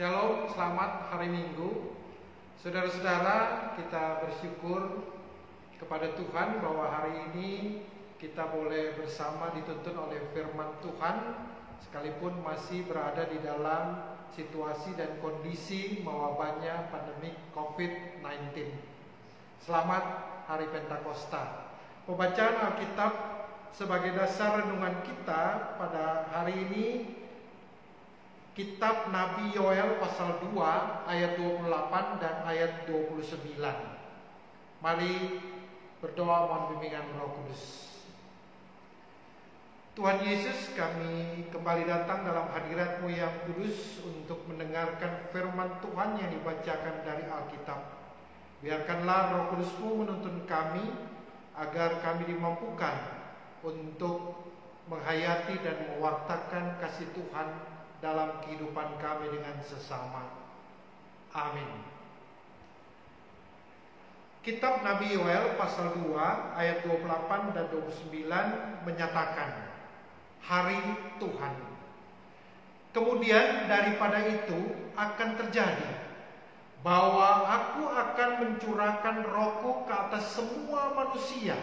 Shalom, selamat hari Minggu. Saudara-saudara, kita bersyukur kepada Tuhan bahwa hari ini kita boleh bersama dituntun oleh firman Tuhan, sekalipun masih berada di dalam situasi dan kondisi mewabahnya pandemi COVID-19. Selamat Hari Pentakosta. Pembacaan Alkitab sebagai dasar renungan kita pada hari ini, Kitab Nabi Yoel pasal 2 ayat 28 dan ayat 29. Mari berdoa mohon bimbingan Roh Kudus. Tuhan Yesus, kami kembali datang dalam hadirat-Mu yang kudus untuk mendengarkan firman Tuhan yang dibacakan dari Alkitab. Biarkanlah Roh Kudus-Mu menuntun kami agar kami dimampukan untuk menghayati dan mewartakan kasih Tuhan dalam kehidupan kami dengan sesama. Amin. Kitab Nabi Yoel pasal 2 ayat 28 dan 29 menyatakan hari Tuhan. Kemudian daripada itu akan terjadi bahwa aku akan mencurahkan rohku ke atas semua manusia.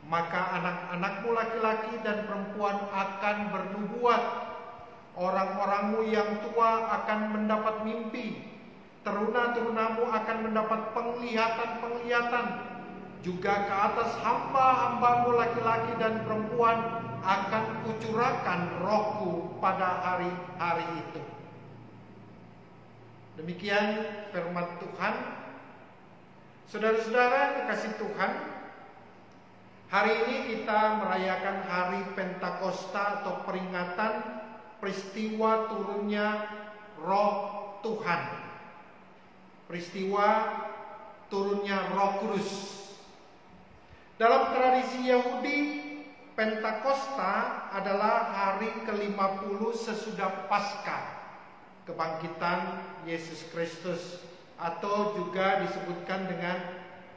Maka anak-anakmu laki-laki dan perempuan akan bernubuat. Orang-orangmu yang tua akan mendapat mimpi, teruna-terunamu akan mendapat penglihatan-penglihatan. Juga ke atas hamba-hambamu laki-laki dan perempuan akan kucurahkan rohku pada hari-hari itu. Demikian firman Tuhan. Saudara-saudara kekasih Tuhan, hari ini kita merayakan hari Pentakosta atau peringatan peristiwa turunnya Roh Tuhan, peristiwa turunnya Roh Kudus. Dalam tradisi Yahudi, Pentakosta adalah hari ke-50 sesudah Paskah, kebangkitan Yesus Kristus, atau juga disebutkan dengan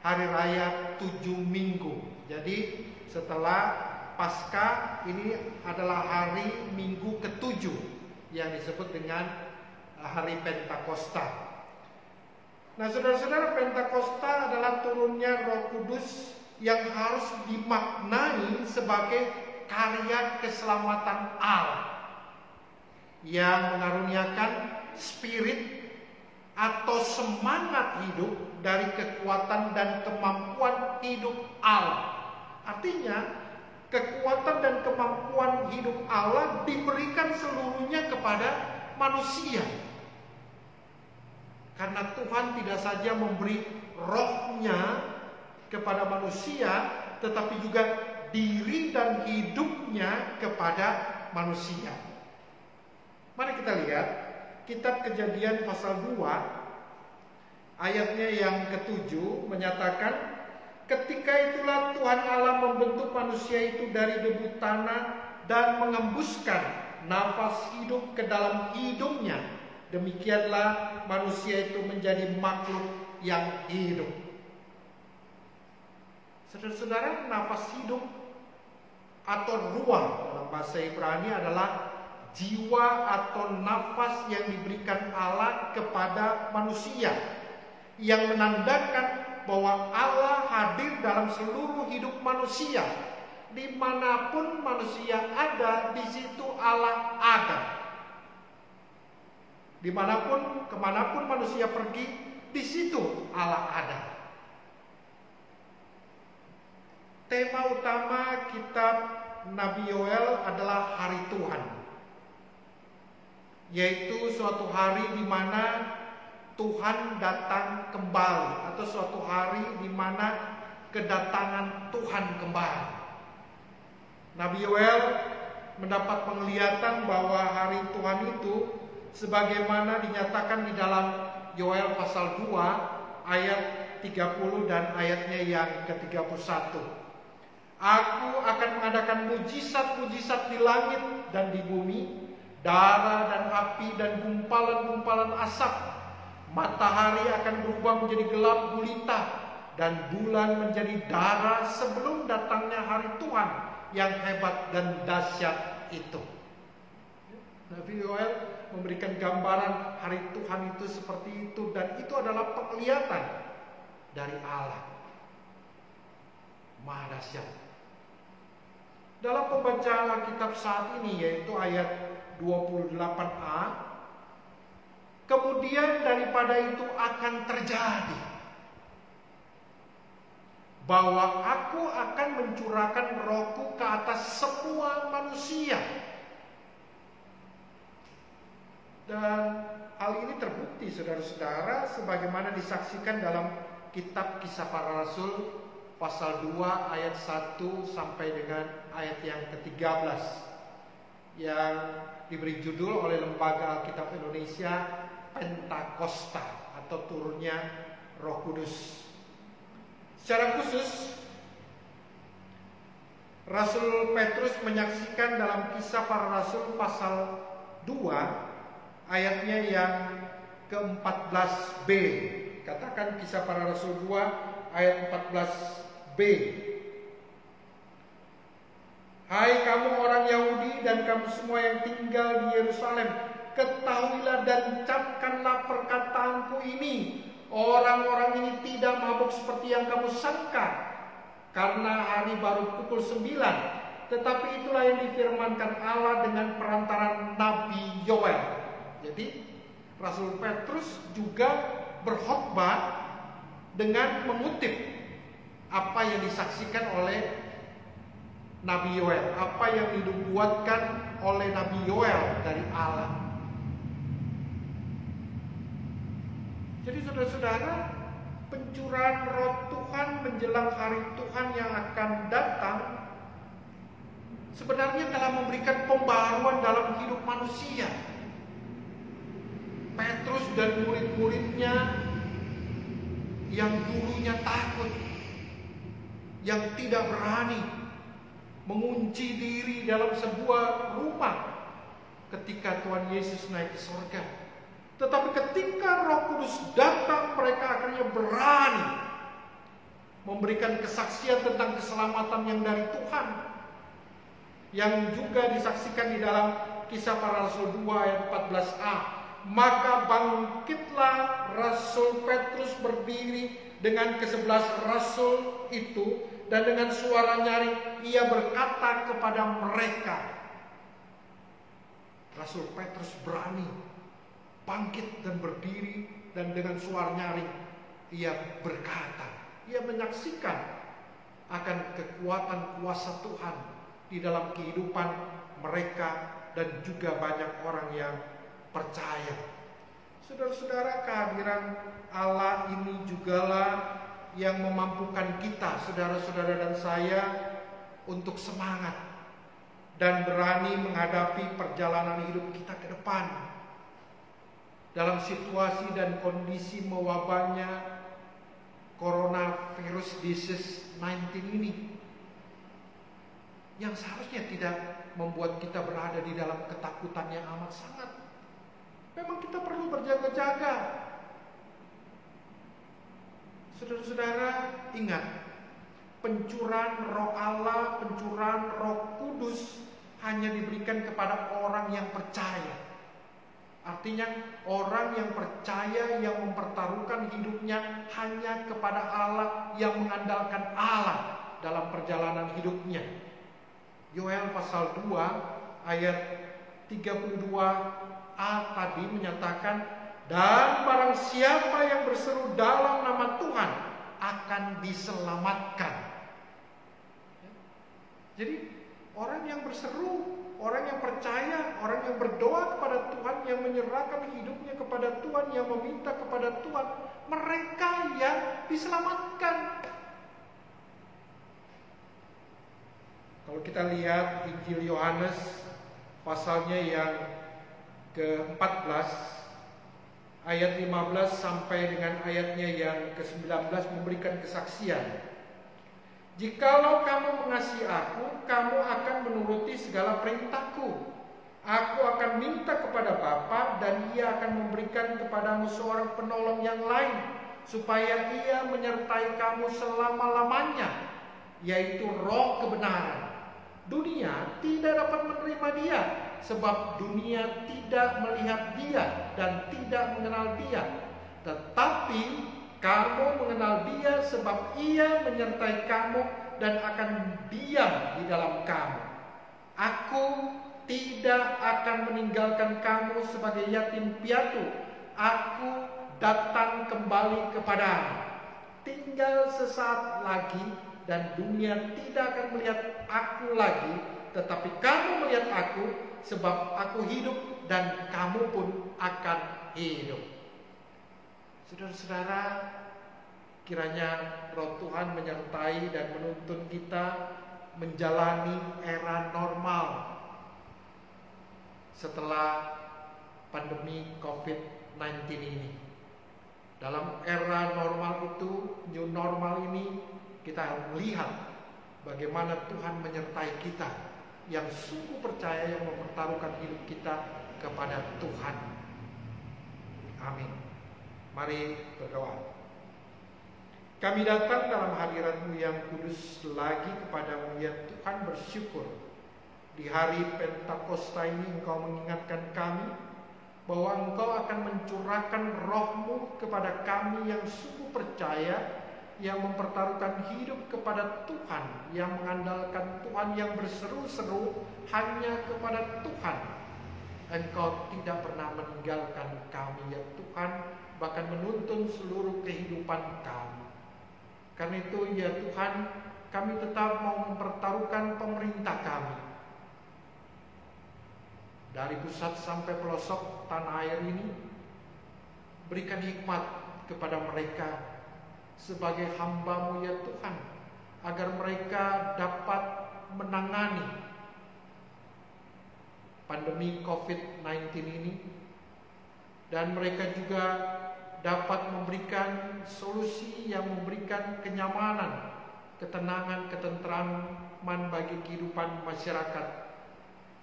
hari raya 7 minggu. Jadi setelah Paskah ini adalah hari minggu ke-7 yang disebut dengan hari Pentakosta. Nah, saudara-saudara, Pentakosta adalah turunnya Roh Kudus yang harus dimaknai sebagai karya keselamatan Allah yang mengaruniakan spirit atau semangat hidup dari kekuatan dan kemampuan hidup Allah. Artinya, kekuatan dan kemampuan hidup Allah diberikan seluruhnya kepada manusia. Karena Tuhan tidak saja memberi rohnya kepada manusia, tetapi juga diri dan hidupnya kepada manusia. Mari kita lihat Kitab Kejadian pasal 2 ayatnya yang ke-7 menyatakan, ketika itulah Tuhan Allah membentuk manusia itu dari debu tanah dan mengembuskan nafas hidup ke dalam hidungnya. Demikianlah manusia itu menjadi makhluk yang hidup. Saudara-saudara, nafas hidup atau ruah dalam bahasa Ibrani adalah jiwa atau nafas yang diberikan Allah kepada manusia, yang menandakan bahwa Allah hadir dalam seluruh hidup manusia. Dimanapun manusia ada, di situ Allah ada. Dimanapun, kemanapun manusia pergi, di situ Allah ada. Tema utama kitab Nabi Yoel adalah hari Tuhan, yaitu suatu hari di mana Tuhan datang kembali, atau suatu hari di mana kedatangan Tuhan kembali. Nabi Yoel mendapat penglihatan bahwa hari Tuhan itu sebagaimana dinyatakan di dalam Yoel pasal 2 ayat 30 dan ayatnya yang ke-31. Aku akan mengadakan mujizat-mujizat di langit dan di bumi, darah dan api dan gumpalan-gumpalan asap. Matahari akan berubah menjadi gelap gulita dan bulan menjadi darah sebelum datangnya hari Tuhan yang hebat dan dahsyat itu. Nabi Yoel memberikan gambaran hari Tuhan itu seperti itu, dan itu adalah penglihatan dari Allah. Maha dahsyat. Dalam pembacaan Alkitab saat ini, yaitu ayat 28a, kemudian daripada itu akan terjadi bahwa aku akan mencurahkan rohku ke atas semua manusia. Dan hal ini terbukti, saudara-saudara, sebagaimana disaksikan dalam kitab Kisah Para Rasul pasal 2 ayat 1 sampai dengan ayat yang ke-13 yang diberi judul oleh Lembaga Alkitab Indonesia Pentakosta atau turunnya Roh Kudus. Secara khusus Rasul Petrus menyaksikan dalam Kisah Para Rasul pasal 2 ayatnya yang ke-14b. Katakan Kisah Para Rasul 2 ayat 14b. Hai kamu orang Yahudi dan kamu semua yang tinggal di Yerusalem, ketahuilah dan camkanlah perkataanku ini. Orang-orang ini tidak mabuk seperti yang kamu sangka, karena hari baru pukul 9. Tetapi itulah yang difirmankan Allah dengan perantaran Nabi Yoel. Jadi Rasul Petrus juga berkhotbah dengan mengutip apa yang disaksikan oleh Nabi Yoel, apa yang dinubuatkan oleh Nabi Yoel dari Allah. Jadi saudara-saudara, pencurahan roh Tuhan menjelang hari Tuhan yang akan datang sebenarnya telah memberikan pembaharuan dalam hidup manusia. Petrus dan murid-muridnya yang dulunya takut, yang tidak berani mengunci diri dalam sebuah rumah ketika Tuhan Yesus naik ke surga. Tetapi ketika Roh Kudus datang, mereka akhirnya berani memberikan kesaksian tentang keselamatan yang dari Tuhan, yang juga disaksikan di dalam Kisah Para Rasul 2 ayat 14a. Maka bangkitlah Rasul Petrus berdiri dengan ke-11 rasul itu, dan dengan suara nyaring ia berkata kepada mereka. Rasul Petrus berani bangkit dan berdiri, dan dengan suara nyaring ia berkata, ia menyaksikan akan kekuatan kuasa Tuhan di dalam kehidupan mereka dan juga banyak orang yang percaya. Saudara-saudara, kehadiran Allah ini jugalah yang memampukan kita, saudara-saudara dan saya, untuk semangat dan berani menghadapi perjalanan hidup kita ke depan dalam situasi dan kondisi mewabahnya coronavirus disease 19 ini, yang seharusnya tidak membuat kita berada di dalam ketakutan yang amat sangat. Memang kita perlu berjaga-jaga. Saudara-saudara, ingat, pencurahan roh Allah, pencurahan roh kudus hanya diberikan kepada orang yang percaya. Artinya orang yang percaya, yang mempertaruhkan hidupnya hanya kepada Allah, yang mengandalkan Allah dalam perjalanan hidupnya. Yoel pasal 2 ayat 32a tadi menyatakan, dan barang siapa yang berseru dalam nama Tuhan akan diselamatkan. Jadi orang yang berseru, orang yang percaya, orang yang berdoa kepada Tuhan, yang menyerahkan hidupnya kepada Tuhan, yang meminta kepada Tuhan, mereka yang diselamatkan. Kalau kita lihat Injil Yohanes pasalnya yang ke-14 ayat 15 sampai dengan ayatnya yang ke-19 memberikan kesaksian. Jikalau kamu mengasihi aku, kamu akan menuruti segala perintahku. Aku akan minta kepada Bapa, dan ia akan memberikan kepadamu seorang penolong yang lain, supaya ia menyertai kamu selama-lamanya, yaitu Roh kebenaran. Dunia tidak dapat menerima dia, sebab dunia tidak melihat Dia dan tidak mengenal Dia. Tetapi kamu mengenal Dia sebab Ia menyertai kamu dan akan diam di dalam kamu. Aku tidak akan meninggalkan kamu sebagai yatim piatu. Aku datang kembali kepadamu. Tinggal sesaat lagi dan dunia tidak akan melihat aku lagi, tetapi kamu melihat aku, sebab aku hidup dan kamu pun akan hidup. Saudara-saudara, kiranya Roh Tuhan menyertai dan menuntun kita menjalani era normal setelah pandemi COVID-19 ini. Dalam era normal itu, new normal ini, kita harus melihat bagaimana Tuhan menyertai kita yang sungguh percaya, yang mempertaruhkan hidup kita kepada Tuhan. Amin. Mari berdoa. Kami datang dalam hadirat-Mu yang kudus lagi kepadamu ya Tuhan, bersyukur di hari Pentakosta ini Engkau mengingatkan kami bahwa Engkau akan mencurahkan Roh-Mu kepada kami yang sungguh percaya, yang mempertaruhkan hidup kepada Tuhan, yang mengandalkan Tuhan, yang berseru-seru hanya kepada Tuhan. Engkau tidak pernah meninggalkan kami ya Tuhan, bahkan menuntun seluruh kehidupan kami. Karena itu ya Tuhan, kami tetap mau mempertaruhkan pemerintah kami. Dari pusat sampai pelosok tanah air ini, berikan hikmat kepada mereka sebagai hamba-Mu ya Tuhan, agar mereka dapat menangani pandemi COVID-19 ini, dan mereka juga dapat memberikan solusi yang memberikan kenyamanan, ketenangan, ketentraman bagi kehidupan masyarakat,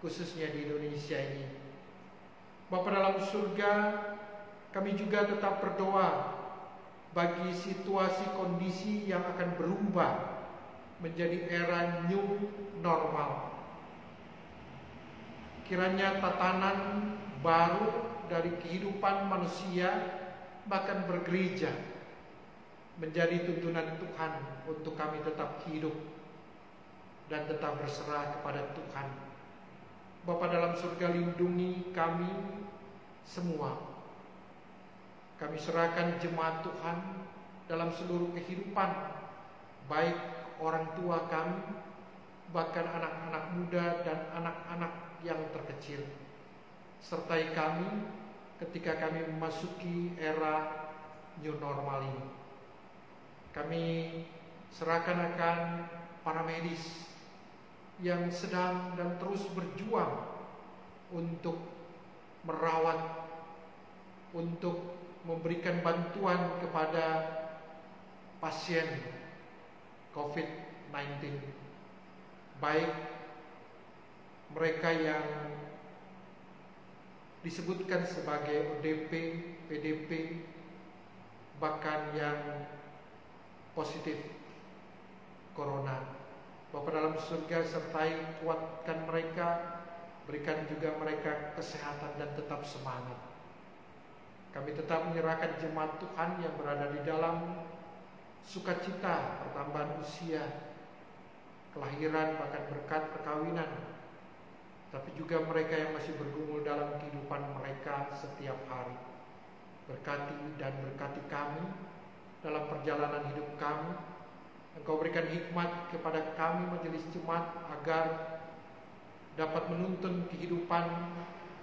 khususnya di Indonesia ini. Bapa dalam surga, kami juga tetap berdoa bagi situasi kondisi yang akan berubah menjadi era new normal. Kiranya tatanan baru dari kehidupan manusia, bahkan bergereja, menjadi tuntunan Tuhan untuk kami tetap hidup dan tetap berserah kepada Tuhan. Bapa dalam surga, lindungi kami semua. Kami serahkan jemaat Tuhan dalam seluruh kehidupan, baik orang tua kami, bahkan anak-anak muda dan anak-anak yang terkecil. Sertai kami ketika kami memasuki era new normal ini. Kami serahkan akan para medis yang sedang dan terus berjuang untuk merawat, untuk memberikan bantuan kepada pasien COVID-19, baik mereka yang disebutkan sebagai ODP, PDP, bahkan yang positif corona. Bapa dalam surga, sertai kuatkan mereka, berikan juga mereka kesehatan dan tetap semangat. Kami tetap menyerahkan jemaat Tuhan yang berada di dalam sukacita pertambahan usia, kelahiran, bahkan berkat perkawinan, tapi juga mereka yang masih bergumul dalam kehidupan mereka setiap hari. Berkati dan berkati kami dalam perjalanan hidup kami. Engkau berikan hikmat kepada kami majelis jemaat agar dapat menuntun kehidupan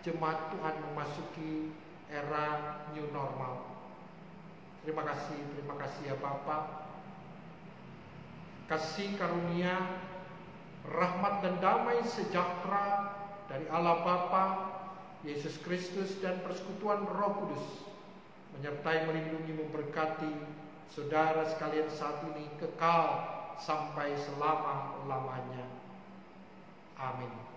jemaat Tuhan memasuki era new normal. Terima kasih ya Bapa. Kasih karunia, rahmat dan damai sejahtera dari Allah Bapa, Yesus Kristus dan persekutuan Roh Kudus menyertai, melindungi, memberkati saudara sekalian saat ini kekal sampai selama-lamanya. Amin.